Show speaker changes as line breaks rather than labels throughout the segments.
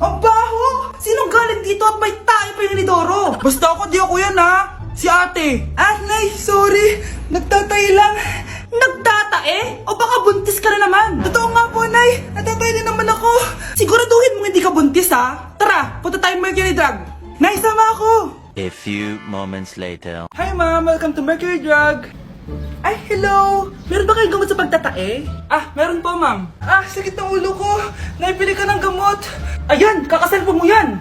Ang baho! Sinong galing dito at may tae pa yung inidoro? Basta ako, di ako yan ha! Si ate! Nay, sorry! Nagtatay lang! Nagtatae? O baka buntis ka na naman? Totoo nga po, Nay! Natatay din naman ako! Siguraduhin mo hindi ka buntis ha! Tara, punta tayong Mercury Drug! Nay, sama ako!
A few moments later.
Hi ma'am! Welcome to Mercury Drug! Ay, hello! Meron ba kayong gamot sa pagtatae? Meron po, ma'am. Sakit ng ulo ko. Naipili ka ng gamot. Ayan, kakasalpo mo yan.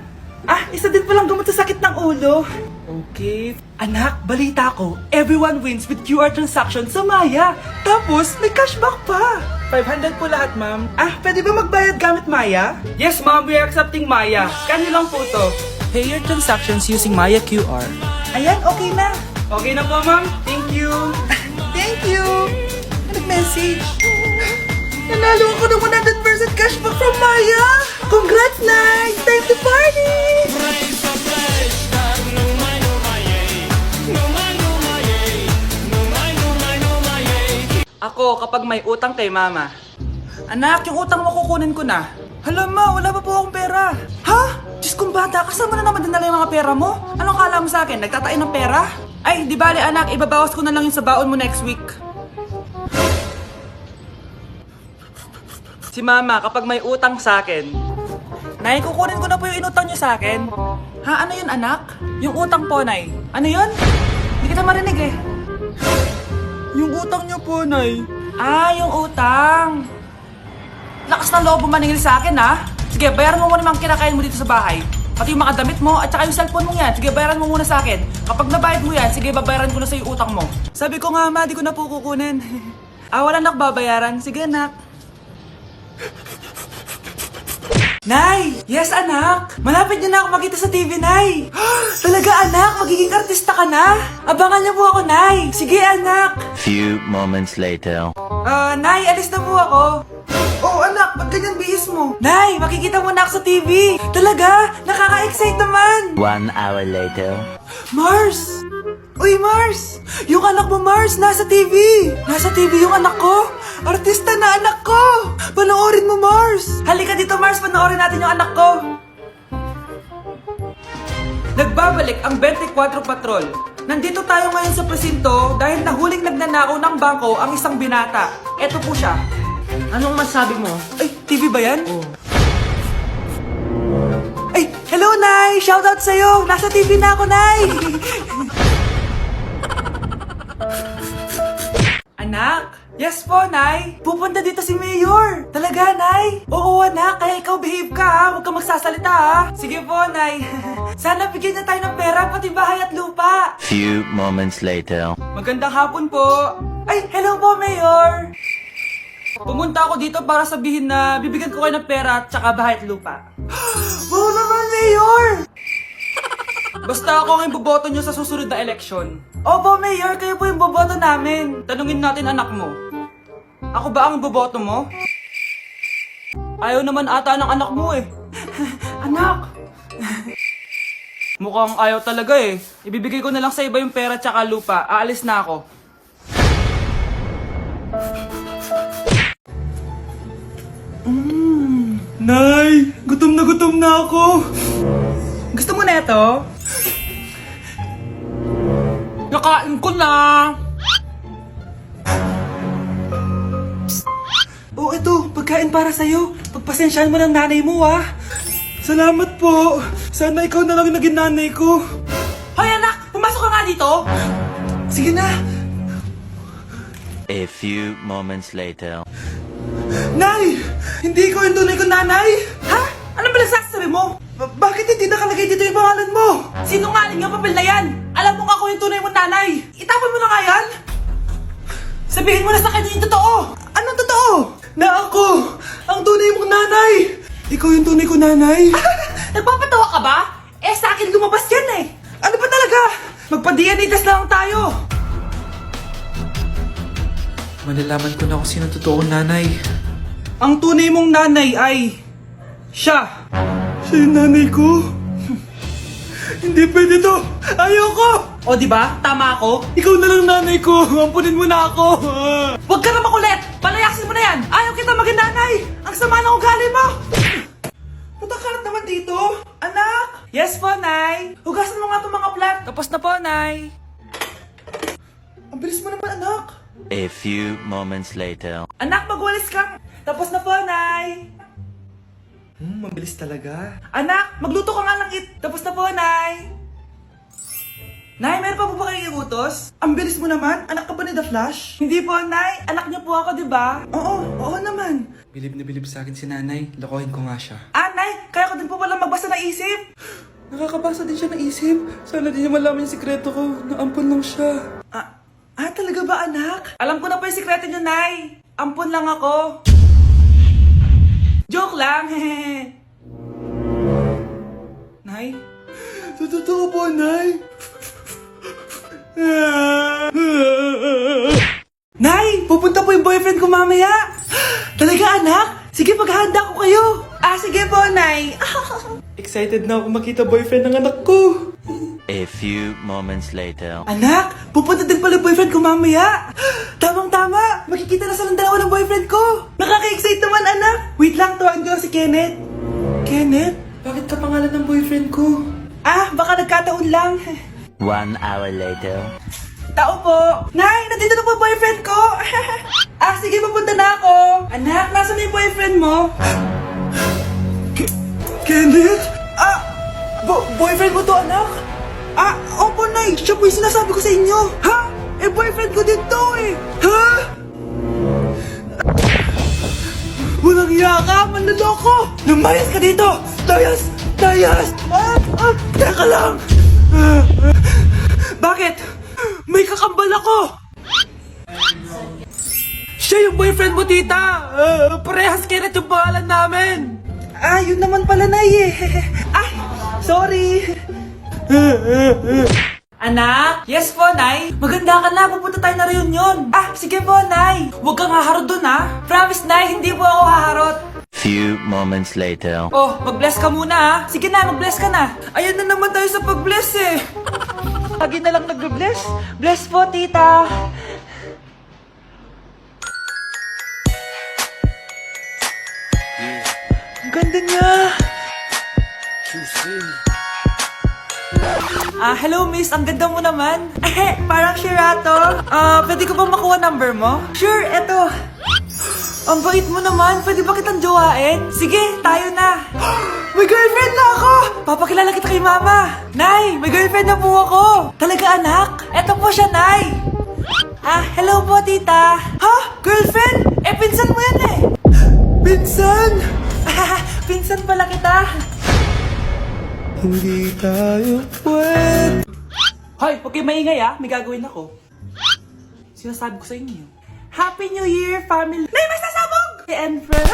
Isa din palang gamot sa sakit ng ulo. Okay. Anak, balita ko, everyone wins with QR transaction sa Maya. Tapos, may cashback pa. 500 po lahat, ma'am. Pwede ba magbayad gamit Maya? Yes, ma'am. We are accepting Maya. Kano lang po to? Pay your transactions using Maya QR. Ayan, okay na. Okay na po, ma'am. Thank you. Thank you! Nag-message. Nanalo ako ng 100% cashback from Maya! Congrats, Nay! Time to party! Ako, kapag may utang kay mama. Anak, yung utang mo kukunin ko na. Hala ma, wala pa po akong pera. Ha? Diyos kong bata, kasama na naman dinala yung mga pera mo? Anong kala mo sa akin? Nagtatain ng pera? Ay, di bale anak, ibabawas ko na lang yung sa baon mo next week. Si mama, kapag may utang sa akin, Nay, kukunin ko na po yung inutang niyo sa akin. Ha, ano yun anak? Yung utang po, Nay. Ano yun? Hindi kita marinig eh. Yung utang niyo po, Nay. Yung utang. Lakas ng loob mo maningil sa akin ha. Sige, bayaran mo muna mga kinakain mo dito sa bahay. Pati yung mga damit mo at saka yung cellphone mo yan. Sige, bayaran mo muna sa akin. Kapag nabayad mo yan, sige, babayaran ko na sa yung utang mo. Sabi ko nga, ma, di ko na po kukunin. Wala na babayaran. Sige, anak. Nay! Yes, anak! Malapit niyo na ako makita sa TV, Nay! Talaga, anak? Magiging artista ka na? Abangan niyo po ako, Nay! Sige, anak!
Few moments later.
Nay, alis na po ako. Oh, anak, ba't ganyan bihis mo? Nay, makikita mo na ako sa TV. Talaga? Nakaka-excite naman.
1 hour later.
Mars! Uy, Mars! Yung anak mo, Mars, nasa TV. Nasa TV yung anak ko. Artista na anak ko. Panoorin mo, Mars. Halika dito, Mars. Panoorin natin yung anak ko. Nagbabalik ang 24 Patrol. Nandito tayo ngayon sa presinto dahil nahuling nagnanakaw ng bangko ang isang binata. Eto po siya. Anong masabi mo? Ay, TV ba yan? Oo. Ay, hello, Nay! Shoutout sa'yo! Nasa TV na ako, Nay! Anak? Yes po, Nay! Pupunta dito si Mayor! Talaga, Nay? Oo, anak! Kaya ikaw behave ka, ha? Huwag kang magsasalita, ha? Sige po, Nay! Sana bigyan niya tayo ng pera, pati bahay at lupa!
Few moments later.
Magandang hapon po! Ay, hello po, Mayor! Pumunta ako dito para sabihin na bibigyan ko kayo ng pera at saka bahay at lupa. Wow naman, Mayor! Basta ako ang iboboto nyo sa susunod na eleksyon. Opo, Mayor, kayo po yung boboto namin. Tanungin natin anak mo. Ako ba ang boboto mo? Ayaw naman ata ng anak mo eh. Anak! Mukhang ayaw talaga eh. Ibibigay ko na lang sa iba yung pera at saka lupa. Aalis na ako. Nay, gutom na ako. Gusto mo na ito? Nakain ko na. Oh, ito, pagkain para sa'yo. Pagpasensyahan mo ng nanay mo, ah. Salamat po. Sana ikaw na lang naging nanay ko. Hoy, anak! Pumasok ka nga dito! Sige na.
A few moments later.
Nay! Hindi ko yung tunay ko nanay! Ha? Ano ba nagsasabi mo? Bakit hindi nakalagay dito yung pangalan mo? Sinungaling yung papel na yan! Alam mo nga ako yung tunay mong nanay! Itapon mo na nga yan! Sabihin mo na sa kanya yung totoo! Anong totoo? Na ako! Ang tunay mong nanay! Ikaw yung tunay ko nanay! Nagpapatawa ka ba? Eh sa akin lumabas yan eh! Ano ba talaga? Magpa-DNA test na lang tayo! Malalaman ko na kung sino totoong nanay. Ang tunay mong nanay ay... siya! Siya yung nanay ko? Hindi pwede to! Ayoko! O diba? Tama ako? Ikaw na lang nanay ko! Ampunin mo na ako! Huwag ka na makulit! Palayasin mo na yan! Ayaw kita maging nanay! Ang sama ng ugali mo! Puta kalat naman dito. Anak! Yes po, Nay. Hugasan mo nga itong mga plat. Tapos na po, Nay. Ang bilis mo naman, anak.
A few moments later.
Anak, magwalis ka. Tapos na po, Nay. Mabilis talaga. Anak, magluto ka nga ng Tapos na po, Nay. Nay, meron pa po ba kayong iutos? Ang bilis mo naman. Anak ka ba ni The Flash? Hindi po, Nay. Anak niyo po ako, di ba? Oo naman. Bilib na bilib sa akin si Nanay. Lokohin ko nga siya. Nay, kaya ko din po pala magbasa ng isip. Nakakabasa din siya ng isip. Sana din niya malaman yung sikreto ko. Naampon lang siya. Talaga ba, anak? Alam ko na po yung sikreto niyo, Nay. Ampon lang ako. Joke lang, hehe. Nay? Totoo po, Nay. Nay! Pupunta po yung boyfriend ko mamaya! Talaga, anak? Sige, paghahanda ko kayo! Sige po, Nay! Excited na ako makita boyfriend ng anak ko!
A few moments later.
Anak! Pupunta din pala yung boyfriend ko mamaya! Tamang-tama! Makikita na silang dalawa ng boyfriend ko! Nakaka-excite naman, anak! Wait lang, tuwan ko si Kenneth. Kenneth? Bakit ka pangalan ng boyfriend ko? Baka nagkataon lang.
1 hour later.
Tao po! Nay, nandito na po boyfriend ko! Sige, papunta na ako! Anak, nasa na yung boyfriend mo? Kenneth? Boyfriend mo to, anak? Opo, Nay! Siya po yung sinasabi ko sa inyo! Ha? Boyfriend ko din to eh! Ha? Walang iya ka! Manloloko! Lumayas ka dito! Layas! Layas! Teka lang! Bakit? May kakambal ako! Siya yung boyfriend mo, tita! Parehas Kenneth yung pangalan namin! Yun naman pala, Nay eh. Sorry! Anak? Yes po, Nay. Maganda ka na, pupunta tayo na reunion. Sige po, Nay. Huwag kang haharot dun, ha? Promise, Nay, hindi po ako haharot.
Few moments later.
Mag-bless ka muna, ha? Sige na, mag-bless ka na. Ayan na naman tayo sa pag-bless, eh. Lagi na lang nag-bless. Bless po, tita. Ang ganda niya. Hello, miss. Ang ganda mo naman. Parang Sherato. Pwede ko ba makuha number mo? Sure, eto. Ang bait mo naman. Pwede ba kitang jowain? Sige, tayo na. May girlfriend na ako! Papakilala kita kay mama. Nay, may girlfriend na po ako. Talaga, anak? Eto po siya, Nay. Hello po, tita. Ha? Girlfriend? Pinsan mo yan eh. Pinsan? Pinsan pala kita. Hindi tayo pwede. Hoy, huwag kayo maingay may gagawin ako. Sinasabi ko sa inyo. Happy New Year, family! Nay, mas nasabog! And friend.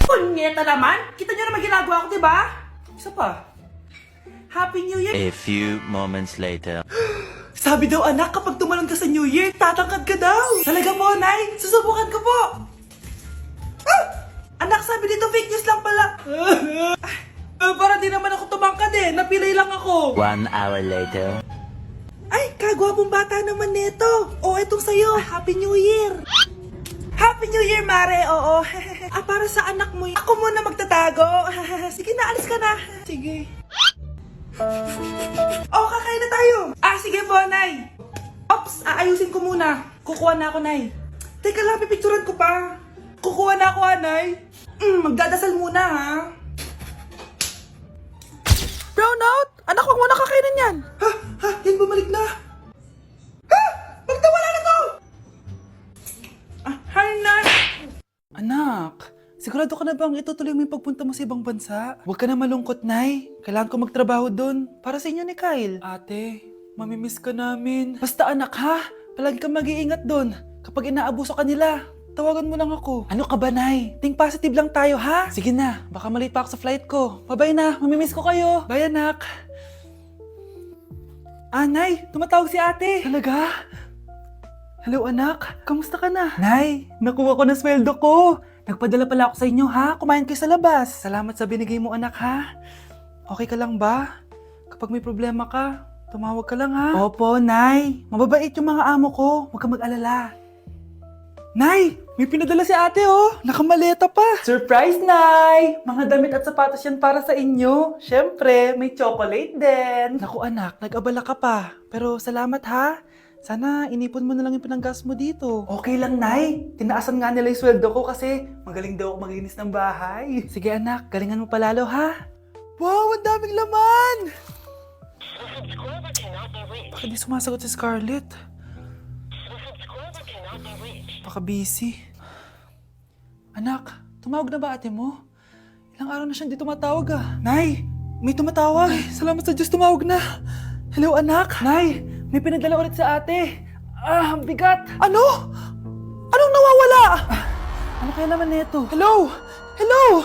Punyeta naman! Kita nyo naman ginagawa ko, diba? Isa pa. Happy New Year!
A few moments later.
Sabi daw, anak, kapag tumalon ka sa New Year, tatangkad ka daw! Talaga po, Nay! Susubukan ko po! Anak, sabi dito, fake news lang pala! Para di naman ako tumangkad napilay lang ako!
1 hour later.
Ay, kagwapong bata naman nito! Etong sa'yo, Happy New Year! Happy New Year, Mare! Oo. Para sa anak mo, ako muna magtatago. Sige na, alis ka na. Sige. Kakain na tayo. Sige po, Nay. Ops, aayusin ko muna. Kukuha na ako, Nay. Teka lang, pipicturan ko pa. Kukuha na ako, Nay. Magdadasal muna, ha? Brownout! Anak, huwag mo na kakainin yan. Yan bumalik na. Magtawala na to! Hi, Nay! Anak, sigurado ka na bang itutuloy mo yung pagpunta mo sa ibang bansa? Huwag ka na malungkot, Nay. Kailangan ko magtrabaho doon para sa inyo ni Kyle. Ate, mamimiss ka namin. Basta anak, ha? Palagi kang mag-iingat doon. Kapag inaabuso ka nila, tawagan mo lang ako. Ano ka ba, Nay? Think positive lang tayo, ha? Sige na, baka malate pa ako sa flight ko. Bye-bye na, mamimiss ko kayo. Bye, anak. Nay, tumatawag si ate. Talaga? Hello, anak. Kamusta ka na? Nay, nakuha ko na sweldo ko. Nagpadala pala ako sa inyo, ha? Kumain kayo sa labas. Salamat sa binigay mo, anak, ha? Okay ka lang ba? Kapag may problema ka, tumawag ka lang, ha? Opo, Nay. Mababait yung mga amo ko. Huwag kang mag-alala. Nay, may pinadala si ate oh. Nakamaleta pa. Surprise, Nay! Mga damit at sapatos yan para sa inyo. Siyempre, may chocolate din. Naku anak, nag-abala ka pa. Pero salamat ha. Sana inipon mo na lang yung pinanggas mo dito. Okay lang, Nay. Tinaasan nga nila yung sweldo ko kasi magaling daw ako maglinis ng bahay. Sige anak, galingan mo palalo ha. Wow, ang daming laman! Bakit di sumasagot si Scarlett? Baka busy. Anak, tumawag na ba ate mo? Ilang araw na siyang di tumatawag ah. Nay, may tumatawag. Ay, salamat sa Diyos, tumawag na. Hello anak. Nay, may pinadala ulit sa ate. Ah, ang bigat. Ano? Anong nawawala? Ano kaya naman nito? Hello? Hello?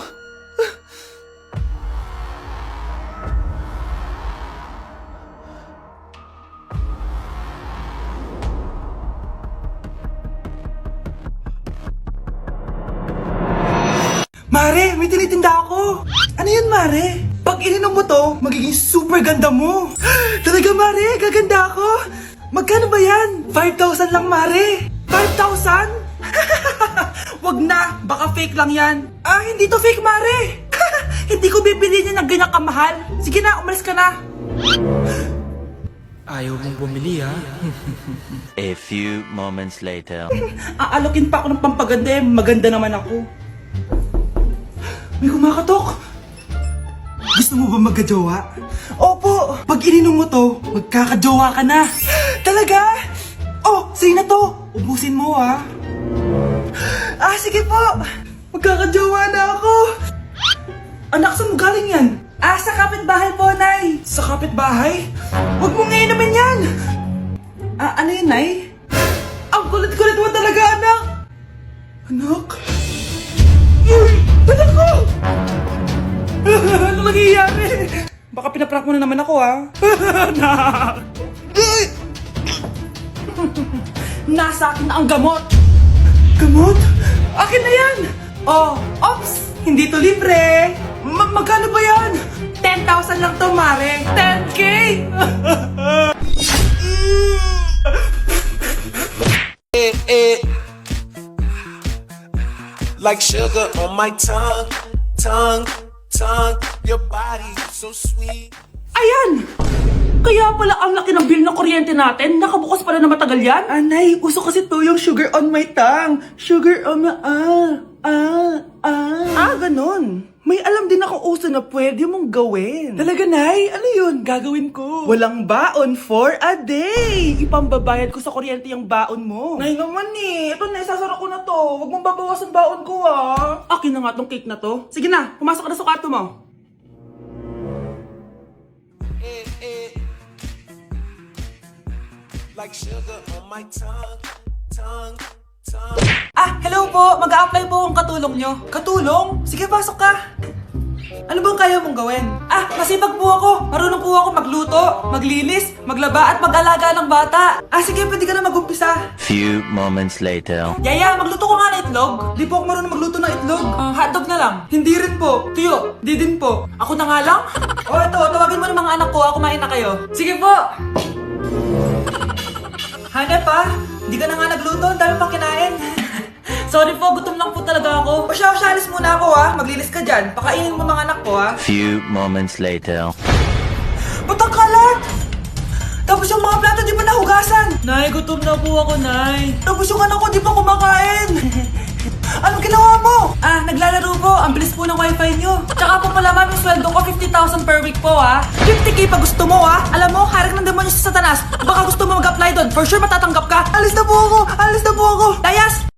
Mare, may tinitinda ako. Ano yun, Mare? Pag ininom mo to, magiging super ganda mo. Talaga, Mare, gaganda ako. Magkano ba yan? 5,000 lang, Mare. 5,000? Wag na, baka fake lang yan. Ah, hindi to fake, Mare. Hindi ko bibili niya ng ganyan kamahal. Sige na, umalis ka na. Ayaw mong bumili, ha?
A few moments later.
Aalokin pa ako ng pampaganda eh. Maganda naman ako. May kumakatok. Gusto mo ba magkajowa? Opo! Pag ininom mo to, magkakajowa ka na. Talaga? Oh, sige na to. Ubusin mo ah. Ah, sige po. Magkakajowa na ako. Anak, saan mo galing yan? Ah, sa kapitbahay po, Nay. Sa kapitbahay? Huwag mo ngayon naman yan. Ah, ano yun, Nay? Ang kulit-kulit mo talaga, anak. Anak? Uy! Anak ko! Ano nangyayari? Baka pinaprank mo na naman ako, ha? Anak! Nasa akin na ang gamot! Gamot? Akin na yan! Oh, ops! Hindi to libre! Magkano ba yan? 10,000 lang to, Mare! 10K!
Like sugar on my tongue, tongue, tongue. Your body so sweet.
Ayan! Kaya pala ang laki ng bill ng kuryente natin. Nakabukas pala na matagal yan. Anay, uso kasi to yung sugar on my tongue. Sugar on my... ganun. May alam din ako uso na pwede mong gawin. Talaga, Nay? Ano yun? Gagawin ko. Walang baon for a day. Ipambabayad ko sa kuryente yung baon mo. Nay naman eh. Ito na, isasara ko na to. Huwag mong babawasan baon ko ah. Akin na nga tong cake na to. Sige na, pumasok ka na sa kwarto mo.
Like sugar on my tongue, tongue, tongue.
Ah, hello po. Mag-a-apply po ang katulong nyo. Katulong? Sige, pasok ka. Ano bang kaya mong gawin? Ah, masipag po ako. Marunong po ako magluto, maglinis, maglaba at mag-alaga ng bata. Ah, sige, pwede ka na mag-umpisa.
Few moments later.
Yaya, magluto ko nga ng itlog. Di po ako marunong magluto ng itlog. Hotdog na lang. Hindi rin po. Tuyo, di din po. Ako na nga lang? O, ito, tawagin mo ng mga anak ko. Kumain na kayo. Sige po. Hanep pa, di ka na nga nagluto. Ang dami pang kinain. Sorry po, gutom lang po talaga ako. O siya, alis muna ako ha. Maglinis ka dyan. Pakainin mo mga anak ko ha.
Few moments later.
Ba't ang kalat? Tapos yung mga plato di pa nahugasan. Nay, gutom na po ako, Nay. Tapos yung anak ko di pa kumakain. Anong ginawa mo? Ah, naglalaro po. Ang bilis po ng wifi nyo. Tsaka po pala ma'am, yung sweldo ko 50,000 per week po ha. 50k pa gusto mo ha. Alam mo, harak ng demonyo sa Satanas. Baka gusto mo mag-apply doon. For sure matatanggap ka. Alis na po ako. Alis na po ako. Dayas!